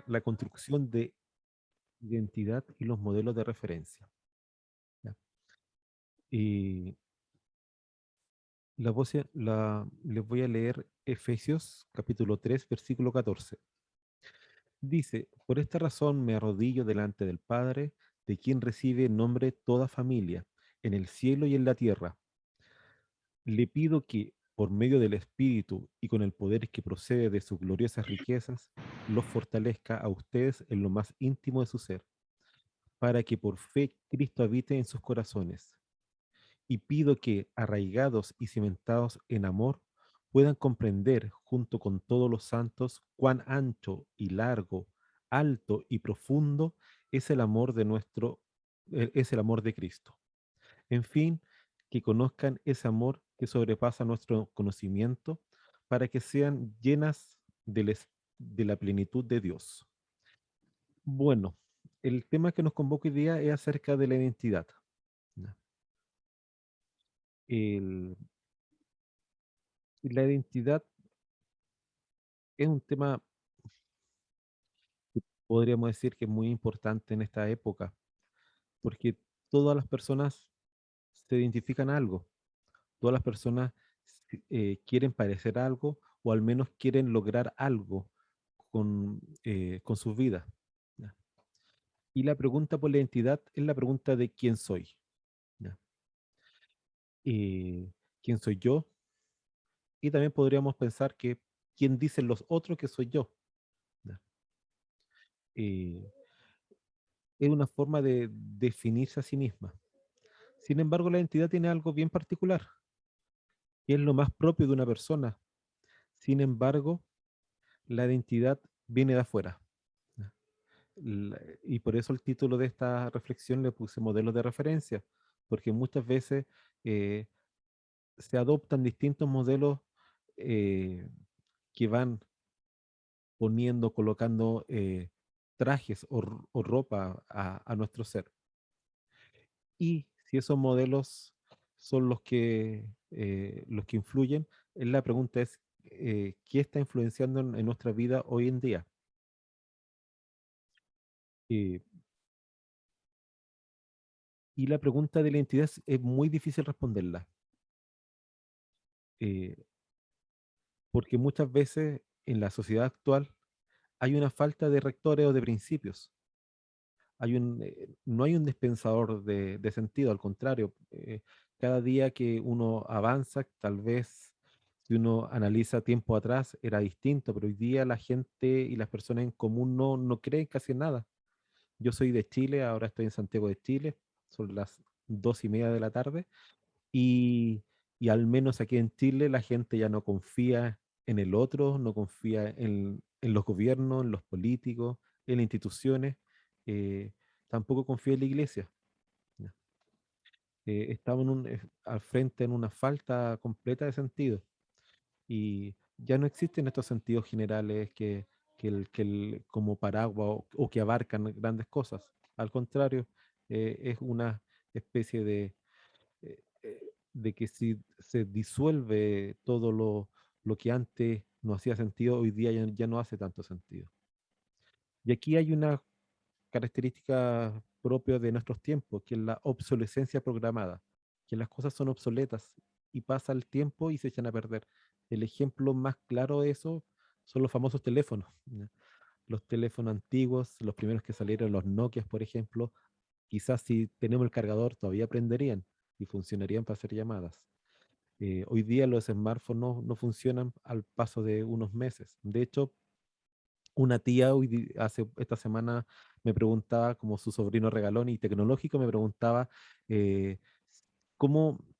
la construcción de identidad y los modelos de referencia. ¿Ya? Y les voy a leer Efesios capítulo 3 versículo 14. Dice, por esta razón me arrodillo delante del Padre, de quien recibe nombre toda familia, en el cielo y en la tierra. Le pido que, por medio del Espíritu y con el poder que procede de sus gloriosas riquezas, los fortalezca a ustedes en lo más íntimo de su ser, para que por fe Cristo habite en sus corazones. Y pido que, arraigados y cimentados en amor, puedan comprender, junto con todos los santos, cuán ancho y largo, alto y profundo es el amor de es el amor de Cristo. En fin, que conozcan ese amor que sobrepasa nuestro conocimiento, para que sean llenas de la plenitud de Dios. Bueno, el tema que nos convoca hoy día es acerca de la identidad. ¿Ya? El- la identidad es un tema, podríamos decir, que es muy importante en esta época, porque todas las personas se identifican a algo, todas las personas quieren parecer algo o al menos quieren lograr algo con sus vidas. ¿Ya? Y la pregunta por la identidad es la pregunta de quién soy. ¿Ya? ¿Quién soy yo? Y también podríamos pensar que quién dicen los otros que soy yo. ¿Ya? Eh, es una forma de definirse a sí misma. Sin embargo, la identidad tiene algo bien particular, y es lo más propio de una persona. Sin embargo, la identidad viene de afuera. ¿Ya? Y por eso el título de esta reflexión le puse modelos de referencia, porque muchas veces eh, se adoptan distintos modelos eh, que van poniendo, colocando trajes o ropa a nuestro ser. Y si esos modelos son los que influyen, la pregunta es, ¿qué está influenciando en nuestra vida hoy en día? Eh, y la pregunta de la identidad es muy difícil responderla, eh, porque muchas veces en la sociedad actual hay una falta de rectores o de principios. No hay un dispensador de sentido, al contrario, cada día que uno avanza, tal vez si uno analiza tiempo atrás era distinto, pero hoy día la gente y las personas en común no creen casi en nada. Yo soy de Chile, ahora estoy en Santiago de Chile, son las 2:30 de la tarde, y, y al menos aquí en Chile la gente ya no confía en el otro, no confía en los gobiernos, en los políticos, en las instituciones, eh, tampoco confía en la iglesia. ¿Ya? Estamos al frente en una falta completa de sentido, y ya no existen estos sentidos generales como paraguas o que abarcan grandes cosas. Al contrario, es una especie de que si se disuelve todo lo que antes no hacía sentido, hoy día ya no hace tanto sentido. Y aquí hay una característica propia de nuestros tiempos, que es la obsolescencia programada, que las cosas son obsoletas y pasa el tiempo y se echan a perder. El ejemplo más claro de eso son los famosos teléfonos. ¿Ya? Los teléfonos antiguos, los primeros que salieron, los Nokia, por ejemplo, quizás si tenemos el cargador todavía prenderían y funcionarían para hacer llamadas. Hoy día los smartphones no funcionan al paso de unos meses. De hecho, una tía esta semana me preguntaba, como su sobrino regalón y tecnológico, me preguntaba eh,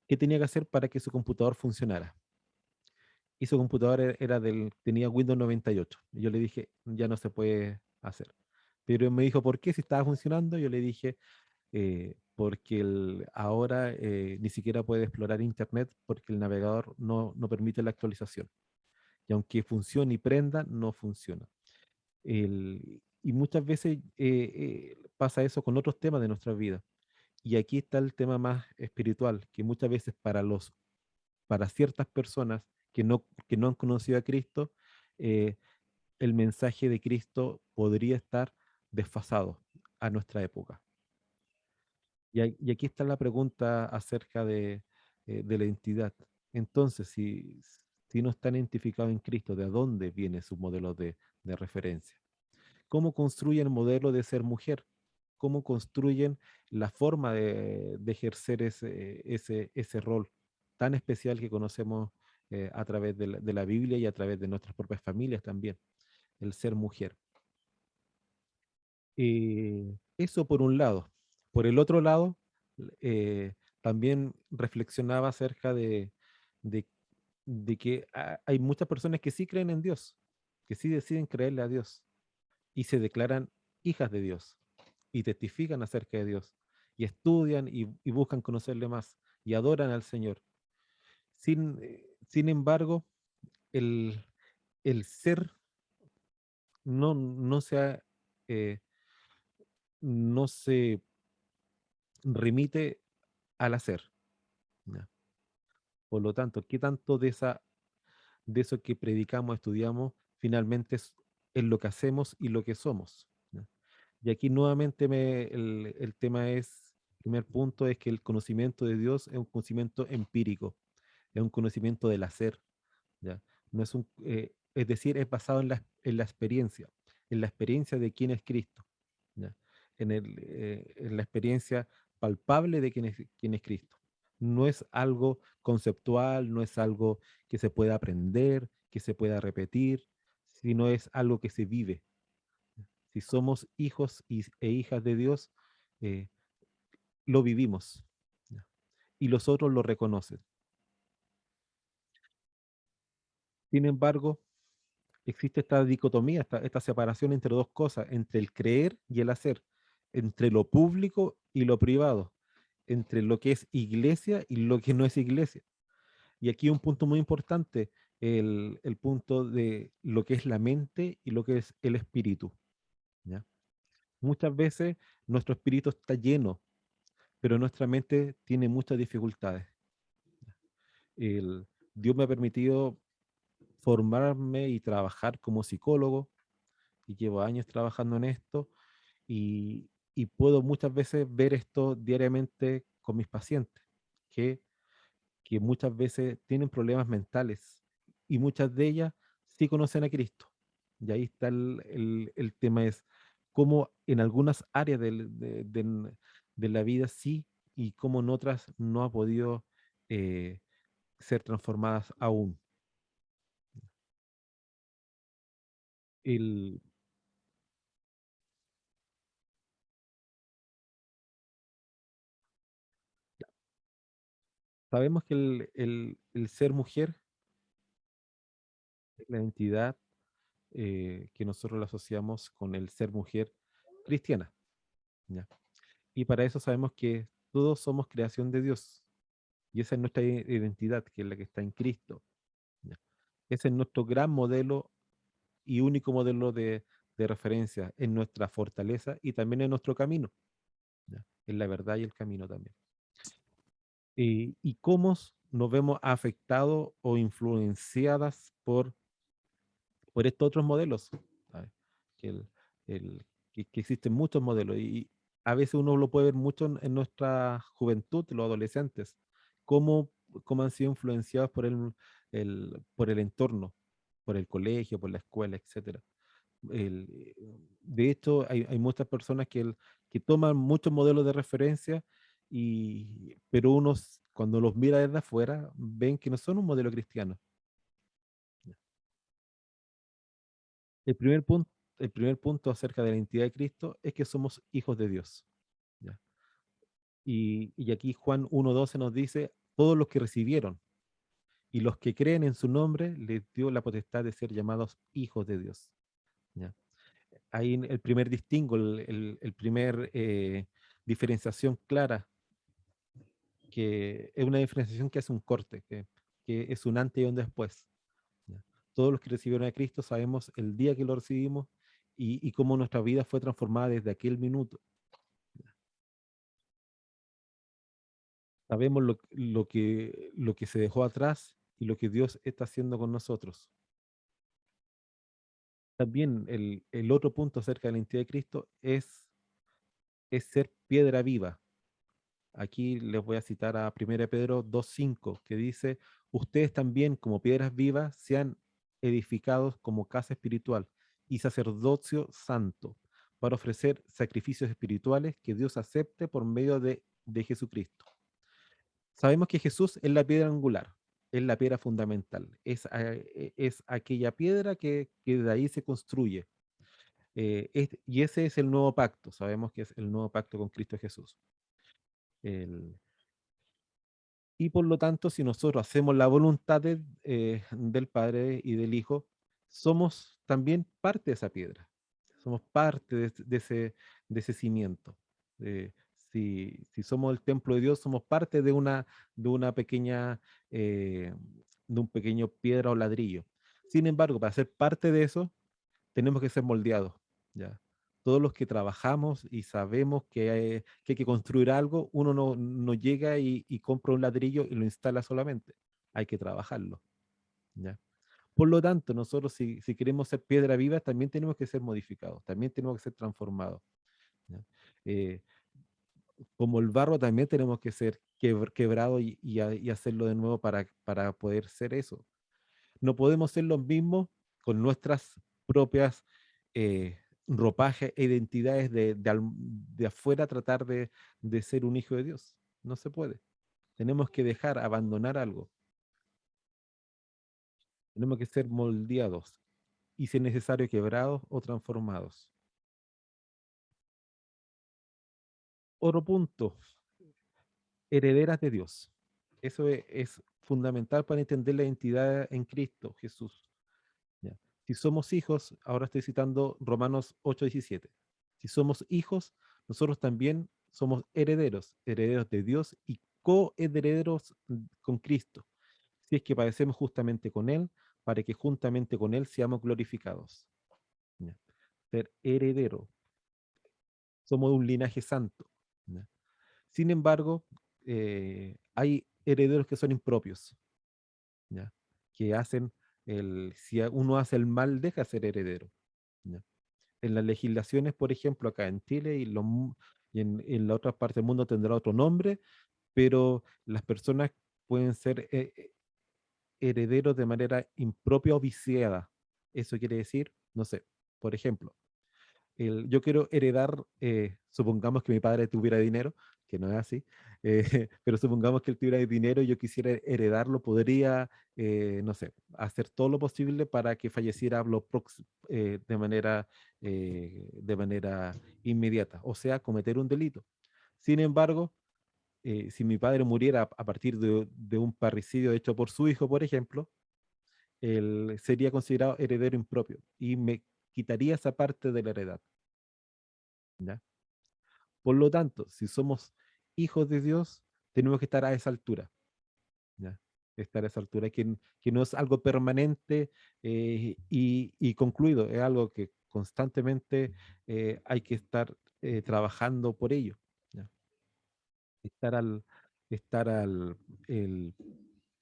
qué tenía que hacer para que su computador funcionara. Y su computador tenía Windows 98. Y yo le dije, ya no se puede hacer. Pero me dijo, ¿por qué? Si estaba funcionando, yo le dije, porque ahora ni siquiera puede explorar Internet porque el navegador no permite la actualización. Y aunque funcione y prenda, no funciona. Y muchas veces pasa eso con otros temas de nuestra vida. Y aquí está el tema más espiritual, que muchas veces para ciertas personas que no han conocido a Cristo, eh, el mensaje de Cristo podría estar desfasado a nuestra época. Y aquí está la pregunta acerca de la identidad. Entonces, si no están identificados en Cristo, ¿de dónde viene su modelo de referencia? ¿Cómo construyen el modelo de ser mujer? ¿Cómo construyen la forma de ejercer ese rol tan especial que conocemos a través de la Biblia y a través de nuestras propias familias también, el ser mujer? Eso por un lado. Por el otro lado, también reflexionaba acerca de, de que hay muchas personas que sí creen en Dios, que sí deciden creerle a Dios y se declaran hijas de Dios y testifican acerca de Dios y estudian y buscan conocerle más y adoran al Señor. Sin embargo, el, el ser no eh, no se remite al hacer. ¿Ya? Por lo tanto, ¿qué tanto de eso que predicamos, estudiamos, finalmente es lo que hacemos y lo que somos? ¿Ya? Y aquí nuevamente el tema es, el primer punto es que el conocimiento de Dios es un conocimiento empírico, es un conocimiento del hacer, ¿ya? No es es decir, es basado en la experiencia de quién es Cristo, ¿ya? En la experiencia palpable de quién es Cristo. No es algo conceptual, no es algo que se pueda aprender, que se pueda repetir, sino es algo que se vive. Si somos hijos e hijas de Dios, eh, lo vivimos, ¿ya? Y los otros lo reconocen. Sin embargo, existe esta dicotomía, esta separación entre dos cosas, entre el creer y el hacer, entre lo público y lo privado, entre lo que es iglesia y lo que no es iglesia. Y aquí un punto muy importante, el punto de lo que es la mente y lo que es el espíritu, ¿ya? Muchas veces nuestro espíritu está lleno, pero nuestra mente tiene muchas dificultades. El, Dios me ha permitido formarme y trabajar como psicólogo y llevo años trabajando en esto y puedo muchas veces ver esto diariamente con mis pacientes, que, que muchas veces tienen problemas mentales y muchas de ellas sí conocen a Cristo. Y ahí está el tema es cómo en algunas áreas de la vida sí y cómo en otras no ha podido eh, ser transformadas aún. El, Sabemos que el ser mujer es la entidad que nosotros lo asociamos con el ser mujer cristiana, ¿ya? Y para eso sabemos que todos somos creación de Dios. Y esa es nuestra identidad, que es la que está en Cristo, ¿ya? Ese es nuestro gran modelo y único modelo de referencia en nuestra fortaleza y también en nuestro camino, ¿ya? En la verdad y el camino también. Y cómo nos vemos afectados o influenciadas por estos otros modelos, ¿sabes? Que, que existen muchos modelos y a veces uno lo puede ver mucho en nuestra juventud, los adolescentes, cómo, cómo han sido influenciados por por el entorno, por el colegio, por la escuela, etcétera. De hecho, hay muchas personas que toman muchos modelos de referencia, pero unos, cuando los mira desde afuera, ven que no son un modelo cristiano. El primer punto, el primer punto acerca de la identidad de Cristo es que somos hijos de Dios, ¿ya? Y aquí Juan 1:12 nos dice, todos los que recibieron y los que creen en su nombre, les dio la potestad de ser llamados hijos de Dios, ¿ya? Ahí el primer distingo, el primer diferenciación clara, que es una diferenciación que hace un corte, que es un antes y un después, ¿ya? Todos los que recibieron a Cristo sabemos el día que lo recibimos y cómo nuestra vida fue transformada desde aquel minuto. Sabemos lo que se dejó atrás y lo que Dios está haciendo con nosotros. También el otro punto acerca de la identidad de Cristo es ser piedra viva. Aquí les voy a citar a 1 Pedro 2:5, que dice, ustedes también como piedras vivas sean edificados como casa espiritual y sacerdocio santo para ofrecer sacrificios espirituales que Dios acepte por medio de Jesucristo. Sabemos que Jesús es la piedra angular, es la piedra fundamental, es aquella piedra que de ahí se construye. Y ese es el nuevo pacto, sabemos que es el nuevo pacto con Cristo Jesús. El, Y por lo tanto, si nosotros hacemos la voluntad del Padre y del Hijo, somos también parte de esa piedra. Somos parte de ese cimiento. Eh, si somos el templo de Dios, somos parte de una pequeña, eh, de un pequeño piedra o ladrillo. Sin embargo, para ser parte de eso, tenemos que ser moldeados, ¿ya? Todos los que trabajamos y sabemos que hay que construir algo, uno no llega y compra un ladrillo y lo instala solamente. Hay que trabajarlo, ¿ya? Por lo tanto, nosotros si queremos ser piedra viva, también tenemos que ser modificados, también tenemos que ser transformados, ¿ya? Eh, Como el barro, también tenemos que ser quebrados y hacerlo de nuevo para poder ser eso. No podemos ser los mismos con nuestras propias eh, ropajes e identidades de afuera, tratar de ser un hijo de Dios. No se puede. Tenemos que dejar, abandonar algo. Tenemos que ser moldeados y, si es necesario, quebrados o transformados. Otro punto, herederas de Dios. Eso es fundamental para entender la identidad en Cristo Jesús. ¿Ya? Si somos hijos, ahora estoy citando Romanos 8:17. Si somos hijos, nosotros también somos herederos, herederos de Dios y coherederos con Cristo. Si es que padecemos justamente con Él, para que juntamente con Él seamos glorificados. ¿Ya? Ser heredero. Somos de un linaje santo. ¿Ya? Sin embargo, hay herederos que son impropios, ¿ya? Que hacen si uno hace el mal, deja de ser heredero. ¿Ya? En las legislaciones, por ejemplo, acá en Chile y en la otra parte del mundo tendrá otro nombre, pero las personas pueden ser herederos de manera impropia o viciada. Eso quiere decir, no sé, por ejemplo, yo quiero heredar, supongamos que mi padre tuviera dinero, que no es así, pero supongamos que él tuviera dinero y yo quisiera heredarlo, podría, no sé, hacer todo lo posible para que falleciera de manera inmediata, o sea, cometer un delito. Sin embargo, si mi padre muriera a partir de un parricidio hecho por su hijo, por ejemplo, él sería considerado heredero impropio y me quitaría esa parte de la heredad. ¿Ya? Por lo tanto, si somos hijos de Dios, tenemos que estar a esa altura, ¿ya? Estar a esa altura, que no es algo permanente y concluido, es algo que constantemente hay que estar trabajando por ello, ¿ya? Estar estar el-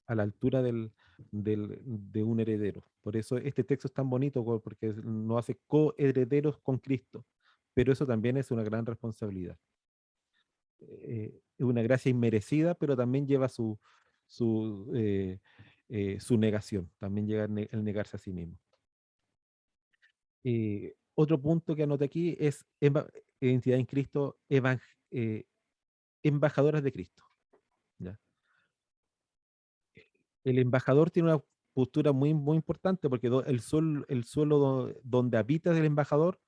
a la altura de un heredero. Por eso este texto es tan bonito, porque nos hace coherederos con Cristo, pero eso también es una gran responsabilidad. Es una gracia inmerecida, pero también lleva su negación, también llega el negarse a sí mismo. Otro punto que anoté aquí es identidad en Cristo, eh, embajadoras de Cristo. ¿Ya? El embajador tiene una postura muy, muy importante porque el suelo donde habita el embajador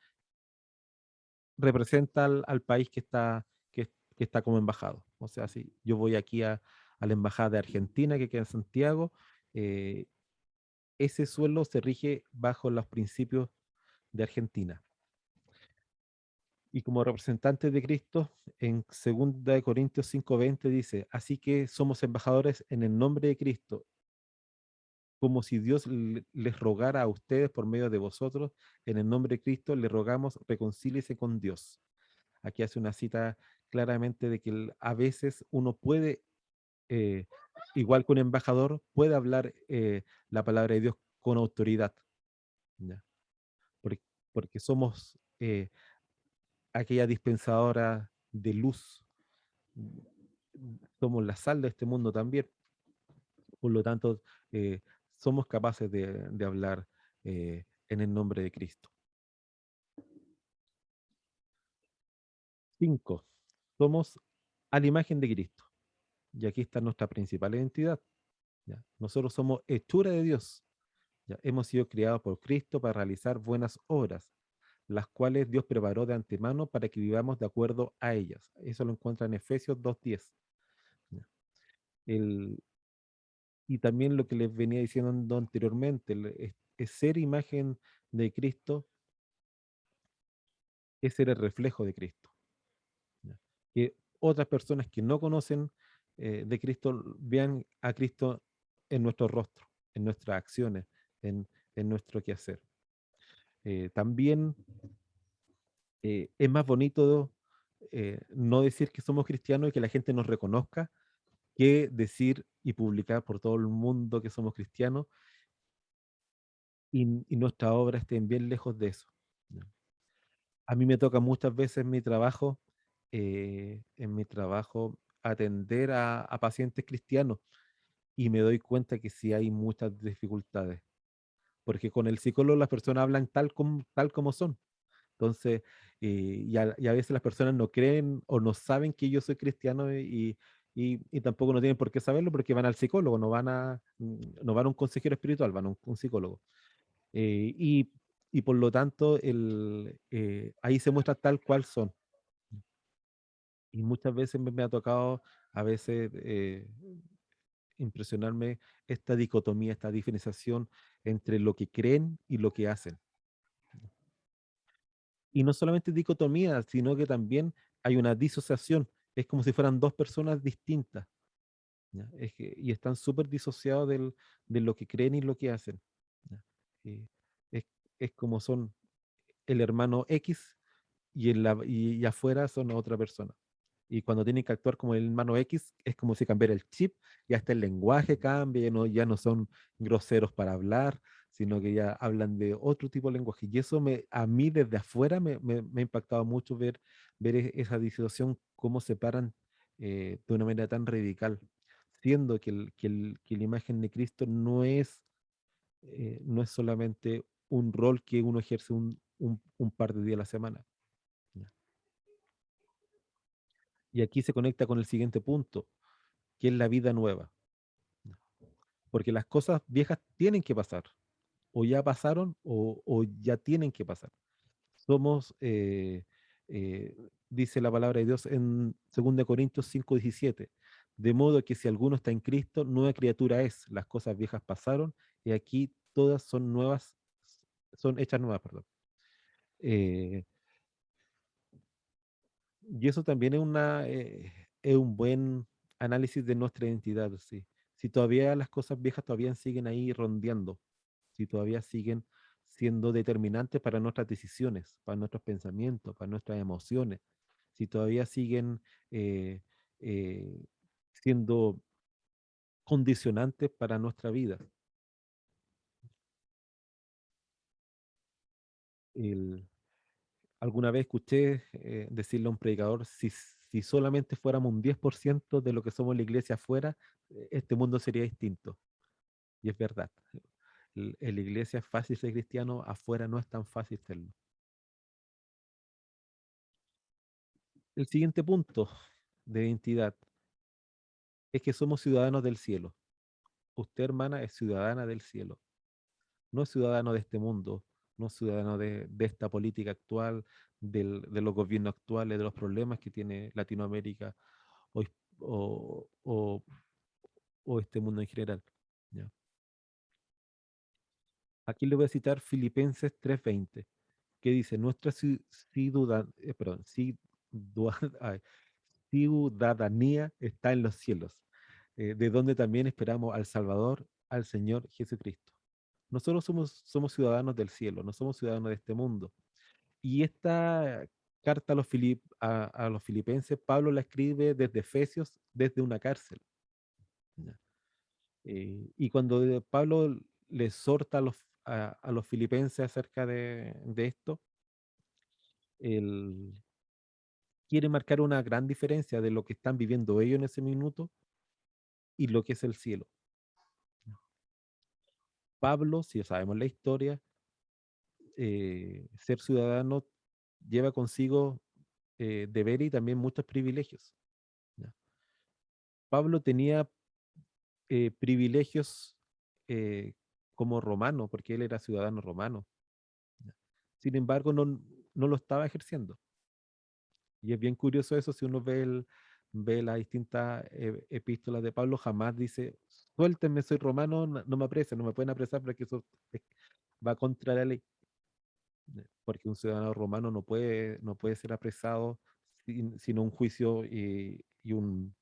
representa al país que está como embajado. O sea, si yo voy aquí a la embajada de Argentina que queda en Santiago, eh, ese suelo se rige bajo los principios de Argentina. Y como representantes de Cristo, en 2 Corintios 5:20 dice, así que somos embajadores en el nombre de Cristo, como si Dios les rogara a ustedes por medio de vosotros, en el nombre de Cristo les rogamos, reconcíliese con Dios. Aquí hace una cita claramente de que a veces uno puede, eh, igual que un embajador, puede hablar la palabra de Dios con autoridad, ¿ya? porque somos aquella dispensadora de luz, somos la sal de este mundo también, por lo tanto, eh, somos capaces de hablar en el nombre de Cristo. 5. Somos a la imagen de Cristo. Y aquí está nuestra principal identidad. ¿Ya? Nosotros somos hechura de Dios. ¿Ya? Hemos sido creados por Cristo para realizar buenas obras, las cuales Dios preparó de antemano para que vivamos de acuerdo a ellas. Eso lo encuentra en Efesios 2:10. ¿Ya? El, y también lo que les venía diciendo anteriormente, es ser imagen de Cristo, es ser el reflejo de Cristo. ¿Ya? Que otras personas que no conocen de Cristo vean a Cristo en nuestro rostro, en nuestras acciones, en, en nuestro quehacer. También es más bonito no decir que somos cristianos y que la gente nos reconozca que decir y publicar por todo el mundo que somos cristianos y nuestras obras estén bien lejos de eso. ¿Ya? A mí me toca muchas veces en mi trabajo atender a pacientes cristianos y me doy cuenta que sí hay muchas dificultades, porque con el psicólogo las personas hablan tal como son. Entonces, y a veces las personas no creen o no saben que yo soy cristiano y tampoco no tienen por qué saberlo porque van al psicólogo, no van a un consejero espiritual, van a un psicólogo. Eh, y, y por lo tanto, ahí se muestra tal cual son. Y muchas veces me ha tocado a veces impresionarme esta dicotomía, esta diferenciación entre lo que creen y lo que hacen. Y no solamente dicotomía, sino que también hay una disociación. Es como si fueran dos personas distintas. ¿Ya? Y están súper disociados de lo que creen y lo que hacen. ¿Ya? Y es, es como son el hermano X y afuera son otra persona. Y cuando tienen que actuar como el hermano X, es como si cambiara el chip, y hasta el lenguaje cambia, ya no son groseros para hablar, sino que ya hablan de otro tipo de lenguaje. Y eso a mí desde afuera me ha impactado mucho ver esa disociación, cómo separan de una manera tan radical, siendo que la imagen de Cristo no es solamente un rol que uno ejerce un par de días a la semana. ¿Ya? Y aquí se conecta con el siguiente punto, que es la vida nueva. ¿Ya? Porque las cosas viejas tienen que pasar, o ya pasaron o ya tienen que pasar. Somos, dice la palabra de Dios en 2 Corintios 5:17, de modo que si alguno está en Cristo, nueva criatura es, las cosas viejas pasaron y aquí todas son nuevas, son hechas nuevas, perdón. Eh, Y eso también es un buen análisis de nuestra identidad, sí. Si todavía las cosas viejas todavía siguen ahí rondeando, si todavía siguen siendo determinantes para nuestras decisiones, para nuestros pensamientos, para nuestras emociones, si todavía siguen eh, eh, siendo condicionantes para nuestra vida. El- Alguna vez escuché decirle a un predicador, si solamente fuéramos un 10% de lo que somos la iglesia afuera, este mundo sería distinto. Y es verdad. En la iglesia es fácil ser cristiano, afuera no es tan fácil serlo. El siguiente punto de identidad es que somos ciudadanos del cielo. Usted, hermana, es ciudadana del cielo. No es ciudadano de este mundo, no es ciudadano de esta política actual, de los gobiernos actuales, de los problemas que tiene Latinoamérica o, o, o- o este mundo en general. ¿Ya? Aquí le voy a citar Filipenses 3:20, que dice, nuestra perdón, ay, ciudadanía está en los cielos, de donde también esperamos al Salvador, al Señor Jesucristo. Nosotros somos ciudadanos del cielo, no somos ciudadanos de este mundo. Y esta carta a los filipenses, Pablo la escribe desde Efesios, desde una cárcel. ¿Ya? Y cuando Pablo le exhorta a los filipenses acerca de esto, Él quiere marcar una gran diferencia de lo que están viviendo ellos en ese minuto y lo que es el cielo. Pablo, si sabemos la historia, ser ciudadano lleva consigo deberes y también muchos privilegios. ¿Ya? Pablo tenía privilegios eh, como romano, porque él era ciudadano romano. ¿Ya? Sin embargo, no lo estaba ejerciendo. Y es bien curioso eso, si uno ve las distintas epístolas de Pablo, jamás dice, suéltenme, soy romano, no me apresen, no me pueden apresar porque eso va contra la ley. Porque un ciudadano romano no puede ser apresado sin un juicio y un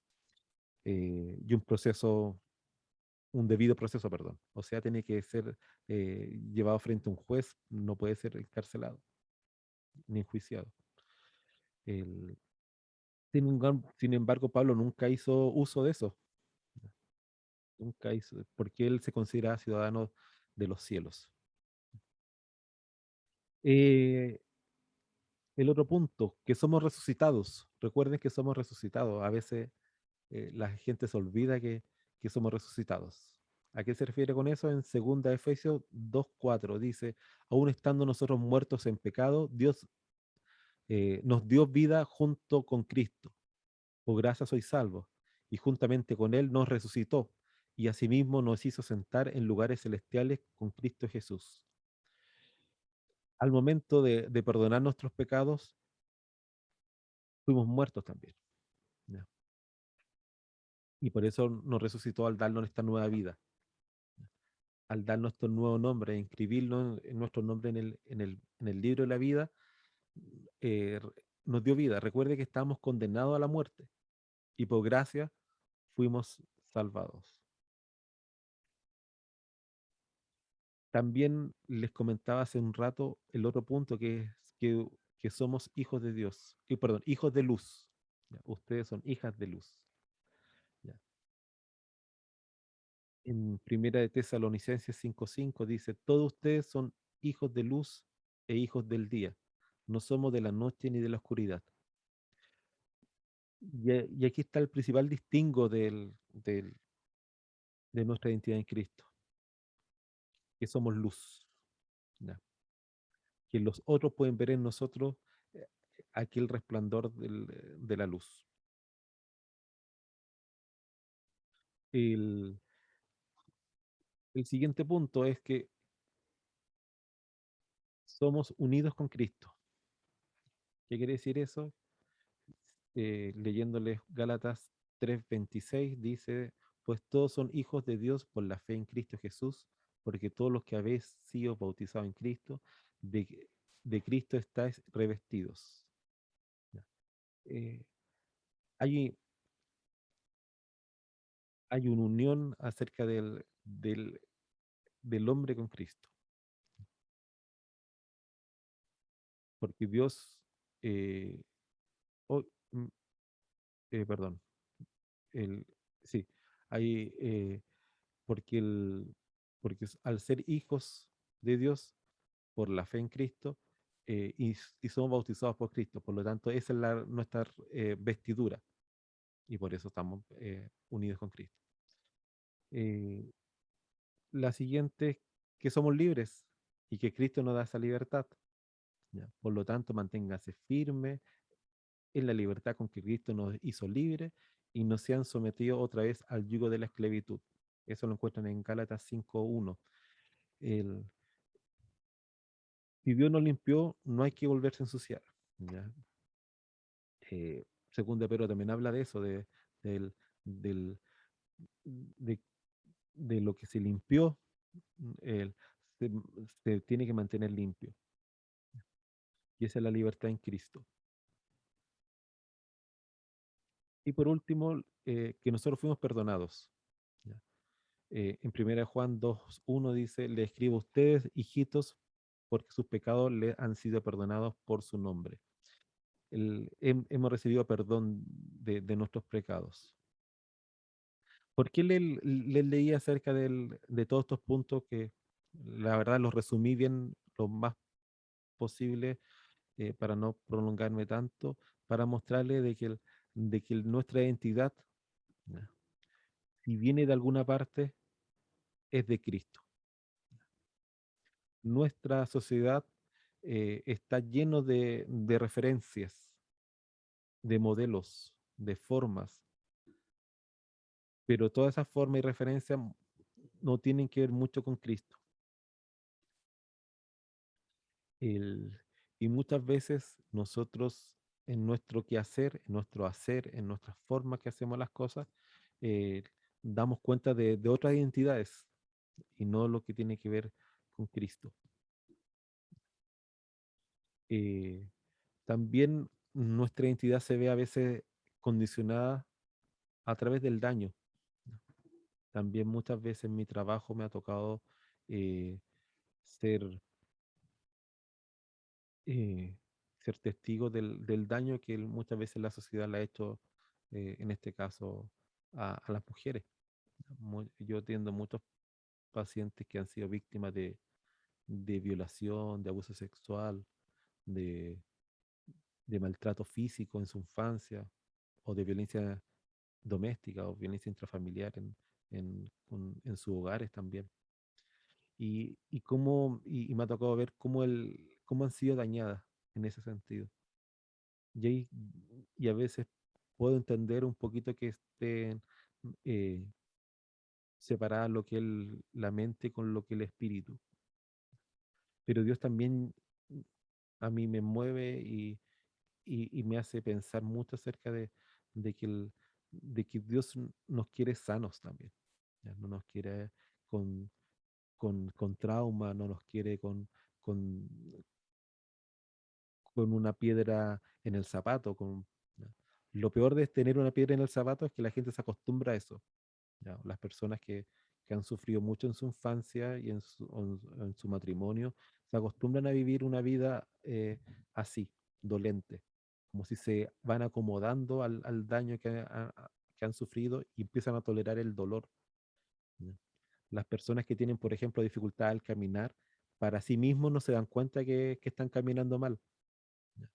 proceso, un debido proceso, perdón. O sea, tiene que ser llevado frente a un juez, no puede ser encarcelado ni enjuiciado. El- sin embargo, Pablo nunca hizo uso de eso, nunca hizo, porque él se considera ciudadano de los cielos. Eh, el otro punto, que somos resucitados. Recuerden que somos resucitados. A veces la gente se olvida que somos resucitados. ¿A qué se refiere con eso? En 2 Efesios 2:4 dice, aún estando nosotros muertos en pecado, Dios nos dio vida junto con Cristo. Por gracia sois salvos. Y juntamente con Él nos resucitó. Y asimismo nos hizo sentar en lugares celestiales con Cristo Jesús. Al momento de perdonar nuestros pecados, fuimos muertos también. ¿Ya? Y por eso nos resucitó al darnos esta nueva vida, al dar nuestro nuevo nombre, inscribirnos en nuestro nombre en el libro de la vida, eh, nos dio vida. Recuerde que estábamos condenados a la muerte y por gracia fuimos salvados. También les comentaba hace un rato el otro punto que es que somos hijos de Dios, perdón, hijos de luz. ¿Ya? Ustedes son hijas de luz. ¿Ya? En Primera de Tesalonicenses 5:5 dice, todos ustedes son hijos de luz e hijos del día. No somos de la noche ni de la oscuridad. Y aquí está el principal distingo de nuestra identidad en Cristo, que somos luz. ¿Ya? Que los otros pueden ver en nosotros eh, aquel resplandor de la luz. El, el siguiente punto es que somos unidos con Cristo. ¿Qué quiere decir eso? Leyéndoles Gálatas 3:26 dice, pues todos son hijos de Dios por la fe en Cristo Jesús, porque todos los que habéis sido bautizados en Cristo, de Cristo estáis revestidos. ¿Ya? Eh, hay, hay una unión acerca del hombre con Cristo, porque Dios, eh, oh, mm, perdón, el, sí, hay, porque, al ser hijos de Dios por la fe en Cristo y somos bautizados por Cristo, por lo tanto esa es nuestra vestidura y por eso estamos unidos con Cristo. Eh, la siguiente es que somos libres y que Cristo nos da esa libertad. ¿Ya? Por lo tanto, manténgase firme en la libertad con que Cristo nos hizo libres y no sean sometidos otra vez al yugo de la esclavitud. Eso lo encuentran en Gálatas 5:1. El, si Dios nos limpió, no hay que volverse a ensuciar. ¿Ya? Segunda Pedro también habla de eso, del, del- de, de lo que se limpió, el- se, se tiene que mantener limpio. Y esa es la libertad en Cristo. Y por último, que nosotros fuimos perdonados. ¿Ya? En 1 Juan 2:1 dice, le escribo a ustedes, hijitos, porque sus pecados le han sido perdonados por su nombre. Hemos recibido perdón de nuestros pecados. ¿Por qué le leí acerca de todos estos puntos que la verdad los resumí bien lo más posible para no prolongarme tanto, para mostrarle de que nuestra identidad, ¿ya? Si viene de alguna parte, es de Cristo. Nuestra sociedad está lleno de referencias, de modelos, de formas, pero todas esas formas y referencias no tienen que ver mucho con Cristo. El- y muchas veces nosotros en nuestro quehacer, en nuestro hacer, en nuestras formas que hacemos las cosas, eh, damos cuenta de otras identidades y no lo que tiene que ver con Cristo. Eh, También nuestra identidad se ve a veces condicionada a través del daño. También muchas veces en mi trabajo me ha tocado eh, ser, eh, ser testigo del daño que muchas veces la sociedad le ha hecho, en este caso, a las mujeres. Yo atiendo muchos pacientes que han sido víctimas de violación, de abuso sexual, de, de maltrato físico en su infancia o de violencia doméstica o violencia intrafamiliar en sus hogares también. Y me ha tocado ver cómo han sido dañadas en ese sentido. Y, y a veces puedo entender un poquito que estén eh, separadas lo que es la mente con lo que es el espíritu. Pero Dios también a mí me mueve y me hace pensar mucho acerca de que, de que Dios nos quiere sanos también. ¿Ya? No nos quiere con, con trauma, no nos quiere con, con una piedra en el zapato. ¿Ya? Lo peor de tener una piedra en el zapato es que la gente se acostumbra a eso. ¿Ya? Las personas que han sufrido mucho en su infancia y en su matrimonio se acostumbran a vivir una vida así, dolente, como si se van acomodando al daño que han sufrido y empiezan a tolerar el dolor. ¿Ya? Las personas que tienen, por ejemplo, dificultad al caminar, para sí mismos no se dan cuenta que están caminando mal. ¿Ya?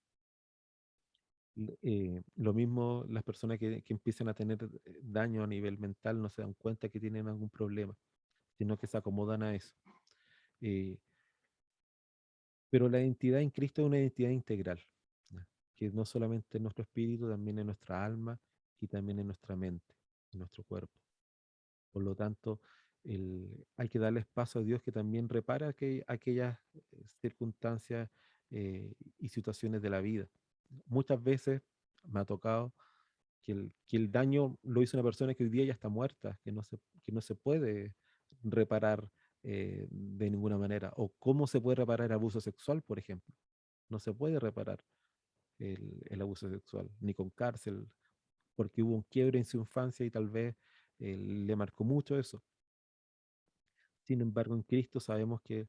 Lo mismo las personas que empiezan a tener daño a nivel mental no se dan cuenta que tienen algún problema, sino que se acomodan a eso. Eh, pero la identidad en Cristo es una identidad integral, ¿ya? Que no solamente en nuestro espíritu, también en nuestra alma y también en nuestra mente, en nuestro cuerpo. Por lo tanto, hay que darle espacio a Dios que también repara aquellas circunstancias y situaciones de la vida. Muchas veces me ha tocado que el daño lo hizo una persona que hoy día ya está muerta, que no se puede reparar de ninguna manera. O cómo se puede reparar el abuso sexual, por ejemplo. No se puede reparar el abuso sexual, ni con cárcel, porque hubo un quiebre en su infancia y tal vez le marcó mucho eso. Sin embargo, en Cristo sabemos que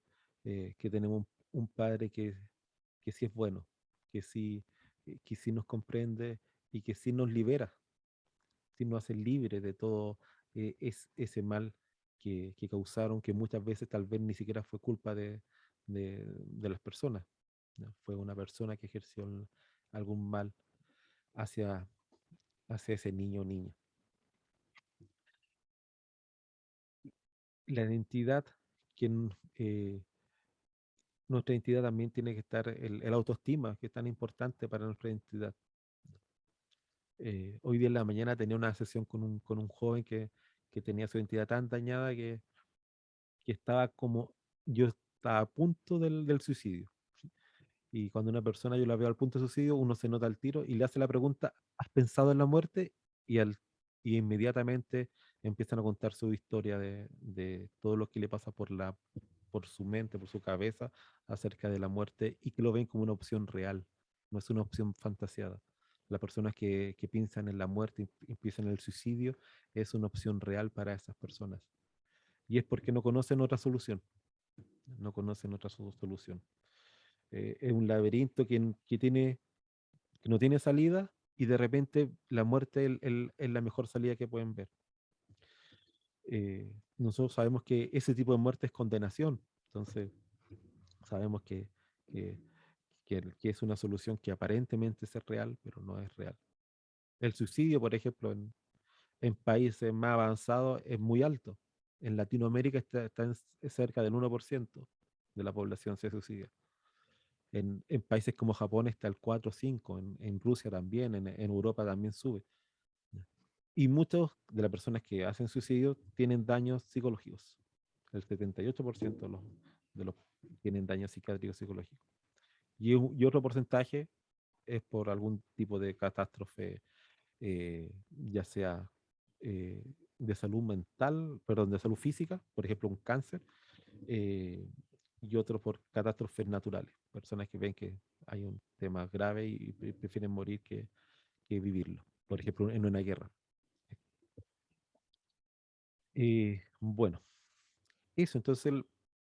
tenemos un Padre que sí es bueno, que sí nos comprende y que sí nos libera, sí nos hace libre de todo ese mal que causaron, que muchas veces tal vez ni siquiera fue culpa de las personas, ¿no? Fue una persona que ejerció algún mal hacia, hacia ese niño o niña. La identidad, que nuestra identidad también tiene que estar, el autoestima, que es tan importante para nuestra identidad. Hoy día en la mañana tenía una sesión con un joven que tenía su identidad tan dañada que estaba como, yo estaba a punto del suicidio. Y cuando una persona yo la veo al punto de suicidio, uno se nota al tiro y le hace la pregunta, ¿has pensado en la muerte? Y inmediatamente empiezan a contar su historia de todo lo que le pasa por su mente, por su cabeza acerca de la muerte y que lo ven como una opción real, no es una opción fantaseada. Las personas que piensan en la muerte y piensan en el suicidio es una opción real para esas personas. Y es porque no conocen otra solución, no conocen otra solución. Es un laberinto que no tiene salida y de repente la muerte es la mejor salida que pueden ver. Nosotros sabemos que ese tipo de muerte es condenación, entonces sabemos que que es una solución que aparentemente es real, pero no es real. El suicidio, por ejemplo, en países más avanzados es muy alto. En Latinoamérica está cerca del 1% de la población se suicida. En países como Japón está el 4 o 5, en Rusia también, en Europa también sube. Y muchas de las personas que hacen suicidio tienen daños psicológicos. El 78% de los tienen daños psiquiátricos psicológicos. Y otro porcentaje es por algún tipo de catástrofe, ya sea eh, de salud mental, perdón, de salud física, por ejemplo, un cáncer, eh, y otro por catástrofes naturales. Personas que ven que hay un tema grave y prefieren morir que vivirlo, por ejemplo, en una guerra. Bueno, eso, entonces,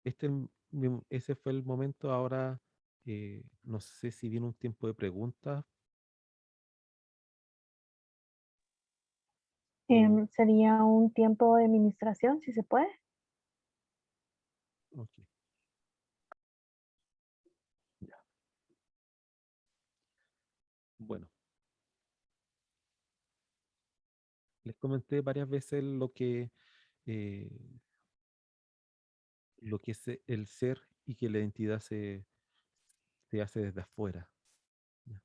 ese fue el momento. Ahora, no sé si viene un tiempo de preguntas o... Sería un tiempo de administración, si se puede. Ok, ya. Bueno, les comenté varias veces eh, lo que es el ser y que la identidad se hace desde afuera. ¿Ya?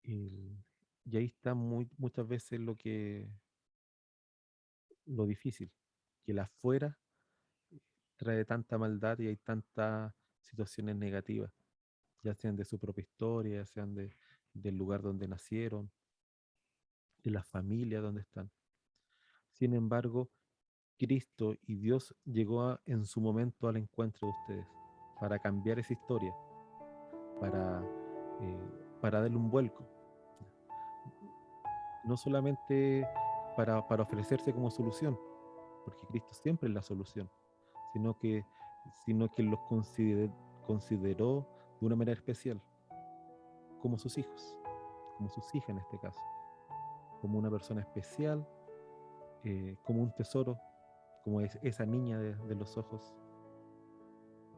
El- y ahí está muchas veces lo difícil, que el afuera trae tanta maldad y hay tantas situaciones negativas, ya sean de su propia historia, ya sean del lugar donde nacieron, de la familia donde están. Sin embargo, Cristo y Dios llegó en su momento al encuentro de ustedes para cambiar esa historia, para, para darle un vuelco. No solamente para ofrecerse como solución, porque Cristo siempre es la solución, sino que, sino que los consideró de una manera especial, como sus hijos, como sus hijas en este caso, como una persona especial, como un tesoro, como esa niña de los ojos,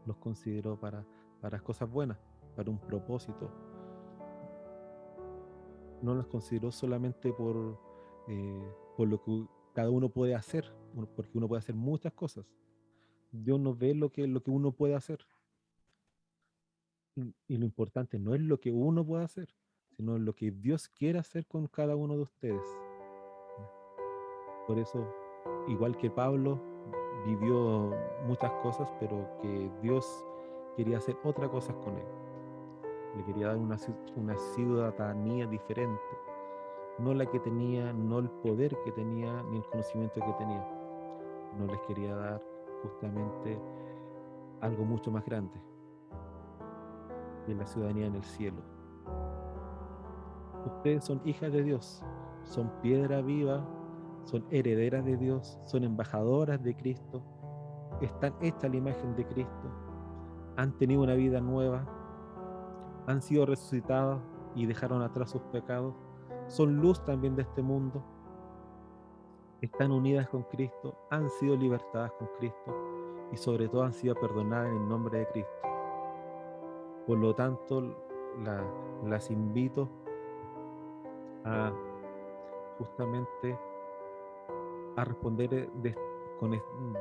los consideró para cosas buenas, para un propósito. No los consideró solamente por lo que cada uno puede hacer, porque uno puede hacer muchas cosas. Dios no ve lo que uno puede hacer. Y lo importante no es lo que uno puede hacer, sino lo que Dios quiere hacer con cada uno de ustedes. Por eso, igual que Pablo vivió muchas cosas, pero que Dios quería hacer otras cosas con él. Le quería dar una ciudadanía diferente, no la que tenía, no el poder que tenía, ni el conocimiento que tenía. No les quería dar justamente algo mucho más grande, que la ciudadanía en el cielo. Ustedes son hijas de Dios, son piedra viva, son herederas de Dios, son embajadoras de Cristo, están hechas a la imagen de Cristo, han tenido una vida nueva, han sido resucitados y dejaron atrás sus pecados, son luz también de este mundo, están unidas con Cristo, han sido libertadas con Cristo y sobre todo han sido perdonadas en el nombre de Cristo. Por lo tanto, las invito a justamente a responder de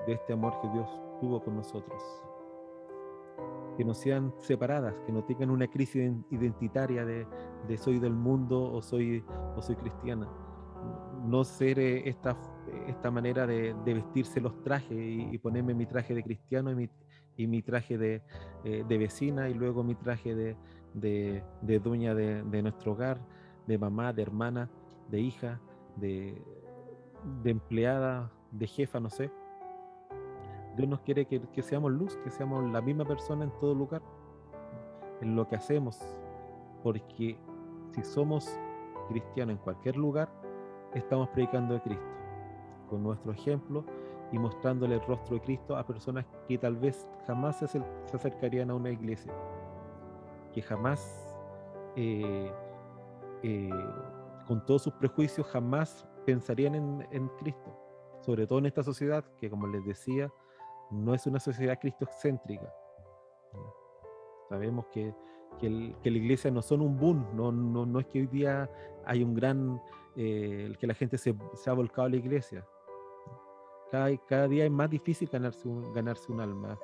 este amor que Dios tuvo con nosotros. Que no sean separadas, que no tengan una crisis identitaria de soy del mundo o soy cristiana. No ser esta manera de vestirse los trajes y ponerme mi traje de cristiano y mi traje de vecina y luego mi traje de dueña de nuestro hogar, de mamá, de hermana, de hija, de, de empleada, de jefa, no sé. Dios nos quiere que seamos luz, que seamos la misma persona en todo lugar, en lo que hacemos, porque si somos cristianos en cualquier lugar, estamos predicando de Cristo, con nuestro ejemplo y mostrándole el rostro de Cristo a personas que tal vez jamás se acercarían a una iglesia, que jamás, eh, eh, con todos sus prejuicios, jamás pensarían en Cristo, sobre todo en esta sociedad que, como les decía, no es una sociedad cristocéntrica. Sabemos que la iglesia no son un boom, no es que hoy día hay un gran, que la gente se ha volcado a la iglesia. Cada día es más difícil ganarse un alma.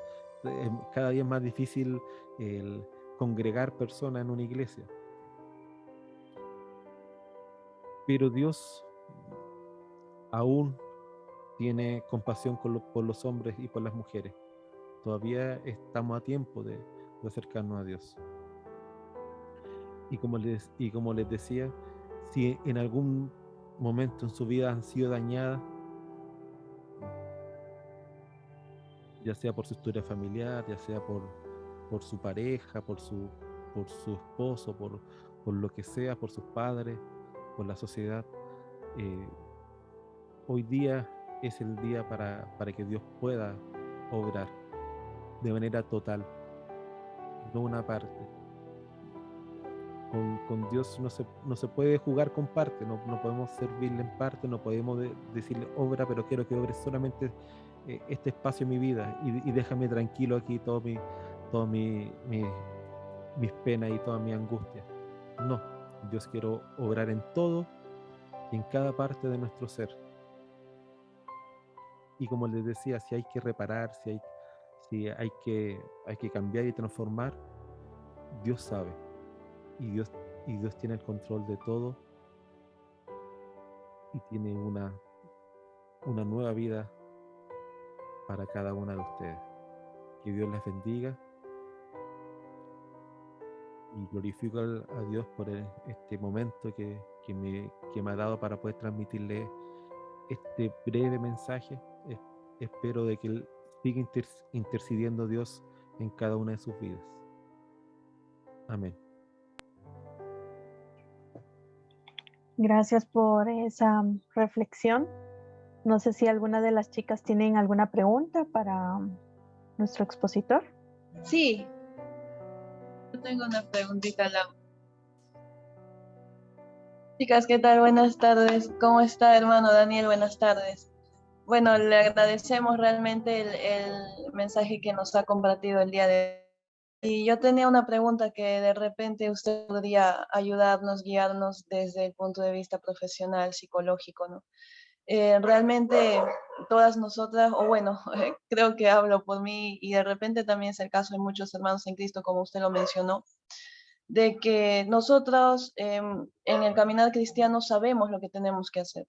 Cada día es más difícil el congregar personas en una iglesia. Pero Dios aún tiene compasión por los hombres y por las mujeres. Todavía estamos a tiempo de acercarnos a Dios. Y como les decía, si en algún momento en su vida han sido dañadas, ya sea por su historia familiar, ya sea por su pareja, por su esposo, por lo que sea, por sus padres, por la sociedad, eh, hoy día es el día para que Dios pueda obrar de manera total, no una parte. Con Dios no se puede jugar con parte, no podemos servirle en parte, no podemos decirle obra, pero quiero que obres solamente este espacio en mi vida y déjame tranquilo aquí todo mis penas y toda mi angustia. No, Dios quiere obrar en todo y en cada parte de nuestro ser. Y como les decía, si hay que reparar, si hay que cambiar y transformar, Dios sabe y Dios tiene el control de todo y tiene una nueva vida para cada una de ustedes. Que Dios les bendiga y glorifico a Dios por este momento que me ha dado para poder transmitirle este breve mensaje. Espero de que Él siga intercediendo Dios en cada una de sus vidas. Amén. Gracias por esa reflexión. No sé si alguna de las chicas tienen alguna pregunta para nuestro expositor. Sí, yo tengo una preguntita, Lau. Chicas, ¿qué tal? Buenas tardes. ¿Cómo está, hermano Daniel? Buenas tardes. Bueno, le agradecemos realmente el mensaje que nos ha compartido el día de hoy. Y yo tenía una pregunta que de repente usted podría ayudarnos, guiarnos desde el punto de vista profesional, psicológico, ¿no? Realmente todas nosotras, o bueno, creo que hablo por mí y de repente también es el caso de muchos hermanos en Cristo, como usted lo mencionó, de que nosotros en el caminar cristiano sabemos lo que tenemos que hacer,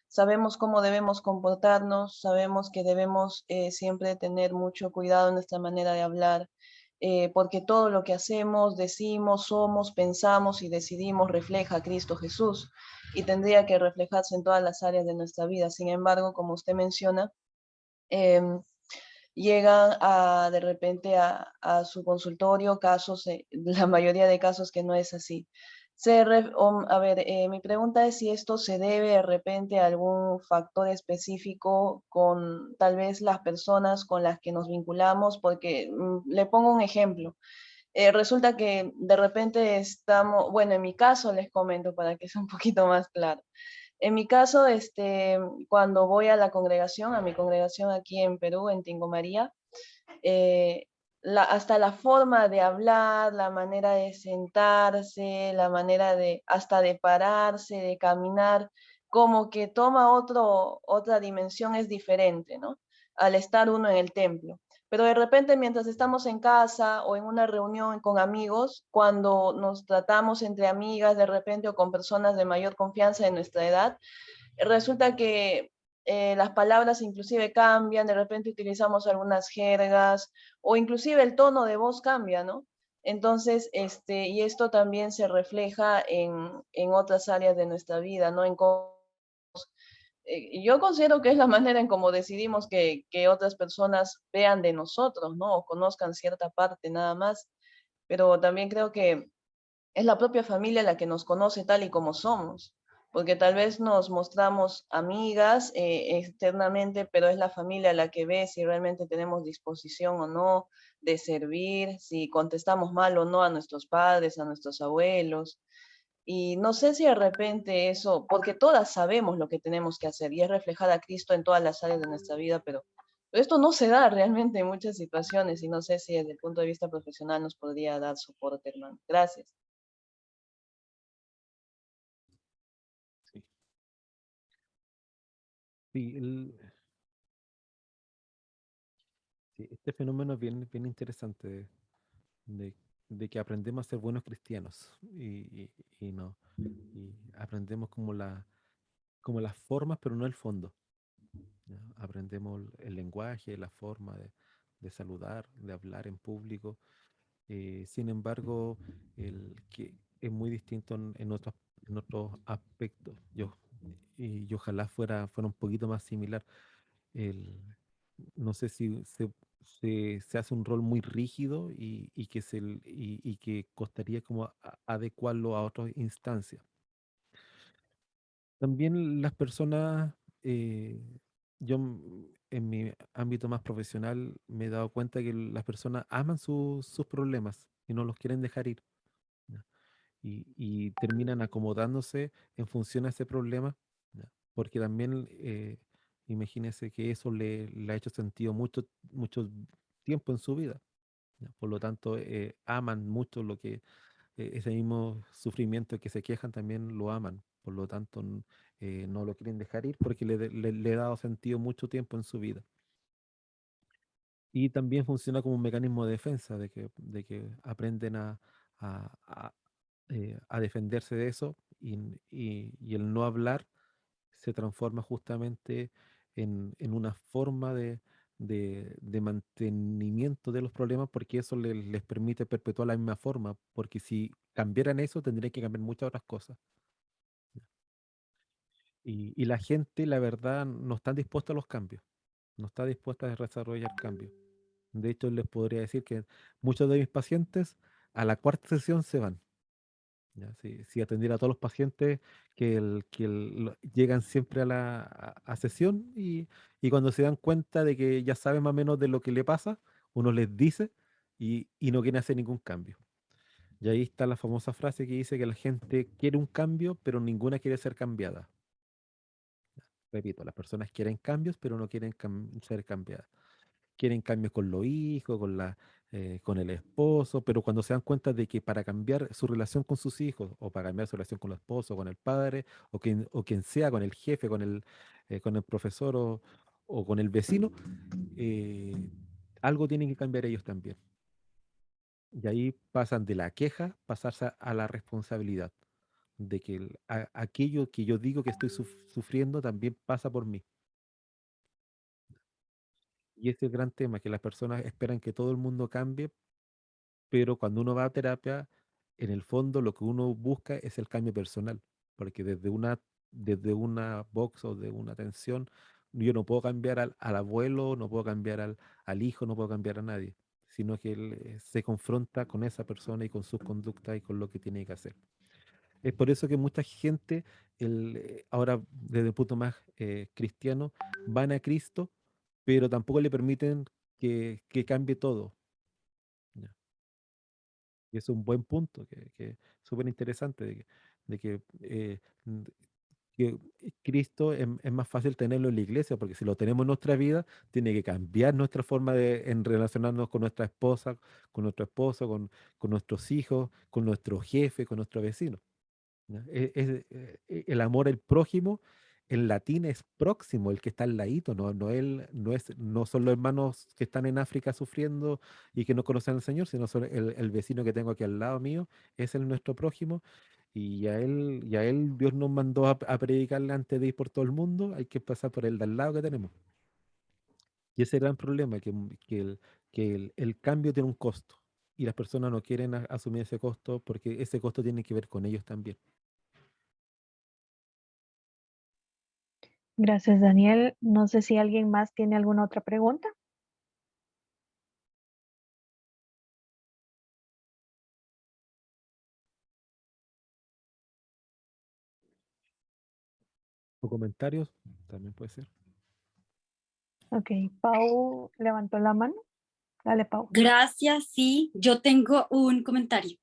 sabemos cómo debemos comportarnos, sabemos que debemos siempre tener mucho cuidado en nuestra manera de hablar, porque todo lo que hacemos, decimos, somos, pensamos y decidimos refleja a Cristo Jesús y tendría que reflejarse en todas las áreas de nuestra vida. Sin embargo, como usted menciona, eh, llegan de repente a su consultorio casos, la mayoría de casos que no es así. A ver, mi pregunta es si esto se debe de repente a algún factor específico con tal vez las personas con las que nos vinculamos, porque le pongo un ejemplo. Resulta que de repente estamos, bueno, en mi caso les comento para que sea un poquito más claro. En mi caso, cuando voy a la congregación, a mi congregación aquí en Perú, en Tingo María, eh, hasta la forma de hablar, la manera de sentarse, la manera de hasta de pararse, de caminar, como que toma otra dimensión, es diferente, ¿no? Al estar uno en el templo. Pero de repente mientras estamos en casa o en una reunión con amigos, cuando nos tratamos entre amigas de repente o con personas de mayor confianza de nuestra edad, resulta que las palabras inclusive cambian, de repente utilizamos algunas jergas o inclusive el tono de voz cambia, ¿no? Entonces, y esto también se refleja en otras áreas de nuestra vida, ¿no? Yo considero que es la manera en cómo decidimos que otras personas vean de nosotros, ¿no? O conozcan cierta parte nada más, pero también creo que es la propia familia la que nos conoce tal y como somos, porque tal vez nos mostramos amigas externamente, pero es la familia la que ve si realmente tenemos disposición o no de servir, si contestamos mal o no a nuestros padres, a nuestros abuelos. Y no sé si de repente eso, porque todas sabemos lo que tenemos que hacer y es reflejar a Cristo en todas las áreas de nuestra vida, Pero esto no se da realmente en muchas situaciones y no sé si desde el punto de vista profesional nos podría dar soporte, hermano. Gracias. Sí, sí, sí, este fenómeno es bien, bien interesante de, de que aprendemos a ser buenos cristianos y no, y aprendemos como las formas, pero no el fondo. ¿Ya? Aprendemos el lenguaje, la forma de saludar, de hablar en público. Sin embargo, el que es muy distinto en otros aspectos. Y ojalá fuera un poquito más similar. El, no sé si se hace un rol muy rígido y que costaría como adecuarlo a otras instancias. También las personas, eh, en mi ámbito más profesional me he dado cuenta que las personas aman sus problemas y no los quieren dejar ir. ¿Ya? Y terminan acomodándose en función a ese problema, ¿ya? Porque también imagínense que eso le ha hecho sentido mucho tiempo en su vida. ¿Ya? Por lo tanto, aman mucho ese mismo sufrimiento que se quejan, también lo aman. Por lo tanto, no lo quieren dejar ir porque le ha dado sentido mucho tiempo en su vida. Y también funciona como un mecanismo de defensa, de que aprenden a, a defenderse de eso y el no hablar se transforma justamente en una forma de mantenimiento de los problemas porque eso les permite perpetuar la misma forma, porque si cambiaran eso tendrían que cambiar muchas otras cosas. Y la gente, la verdad, no está dispuesta a los cambios, no está dispuesta a desarrollar cambios. De hecho, les podría decir que muchos de mis pacientes a la cuarta sesión se van. ¿Ya? Si atendiera a todos los pacientes llegan siempre a sesión y cuando se dan cuenta de que ya saben más o menos de lo que le pasa, uno les dice y no quieren hacer ningún cambio. Y ahí está la famosa frase que dice que la gente quiere un cambio, pero ninguna quiere ser cambiada. Repito, las personas quieren cambios, pero no quieren ser cambiadas. Quieren cambios con los hijos, con el esposo, pero cuando se dan cuenta de que para cambiar su relación con sus hijos, o para cambiar su relación con el esposo, con el padre, o quien sea, con el jefe, con el profesor o con el vecino, eh, algo tienen que cambiar ellos también. Y ahí pasan de la queja, pasarse a la responsabilidad, de que aquello que yo digo que estoy sufriendo también pasa por mí. Y ese es el gran tema, que las personas esperan que todo el mundo cambie, pero cuando uno va a terapia, en el fondo lo que uno busca es el cambio personal, porque desde una box o de una atención, yo no puedo cambiar al abuelo, no puedo cambiar al hijo, no puedo cambiar a nadie, sino que él se confronta con esa persona y con sus conductas y con lo que tiene que hacer. Es por eso que mucha gente, ahora desde el punto más cristiano, van a Cristo, pero tampoco le permiten que cambie todo. ¿Ya? Y es un buen punto, que es súper interesante, que Cristo es más fácil tenerlo en la iglesia, porque si lo tenemos en nuestra vida, tiene que cambiar nuestra forma en relacionarnos con nuestra esposa, con nuestro esposo, con nuestros hijos, con nuestro jefe, con nuestro vecino. ¿Ya? El amor al prójimo en latín es próximo, el que está al ladito, no son los hermanos que están en África sufriendo y que no conocen al Señor, sino son el vecino que tengo aquí al lado mío, es nuestro prójimo, y a él Dios nos mandó a predicarle antes de ir por todo el mundo, hay que pasar por el de al lado que tenemos. Y ese gran problema, que el cambio tiene un costo, y las personas no quieren asumir ese costo porque ese costo tiene que ver con ellos también. Gracias, Daniel. No sé si alguien más tiene alguna otra pregunta. O comentarios, también puede ser. Ok, Pau levantó la mano. Dale, Pau. Gracias, sí. Yo tengo un comentario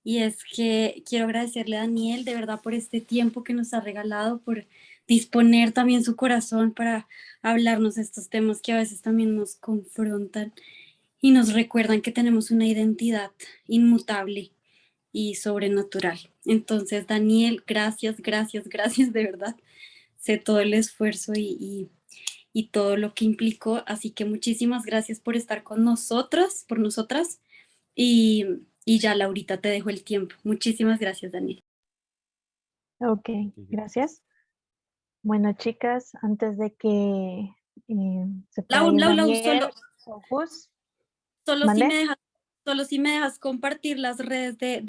y es que quiero agradecerle a Daniel de verdad por este tiempo que nos ha regalado, por disponer también su corazón para hablarnos de estos temas que a veces también nos confrontan y nos recuerdan que tenemos una identidad inmutable y sobrenatural. Entonces, Daniel, gracias, gracias, gracias de verdad. Sé todo el esfuerzo y todo lo que implicó. Así que muchísimas gracias por estar con nosotros, por nosotras. Y ya, Laurita, te dejo el tiempo. Muchísimas gracias, Daniel. Ok, gracias. Bueno, chicas, antes de que se pueda Lau, ir Lau, Lau, Daniel o Gus, solo ¿mande? si me dejas compartir las redes de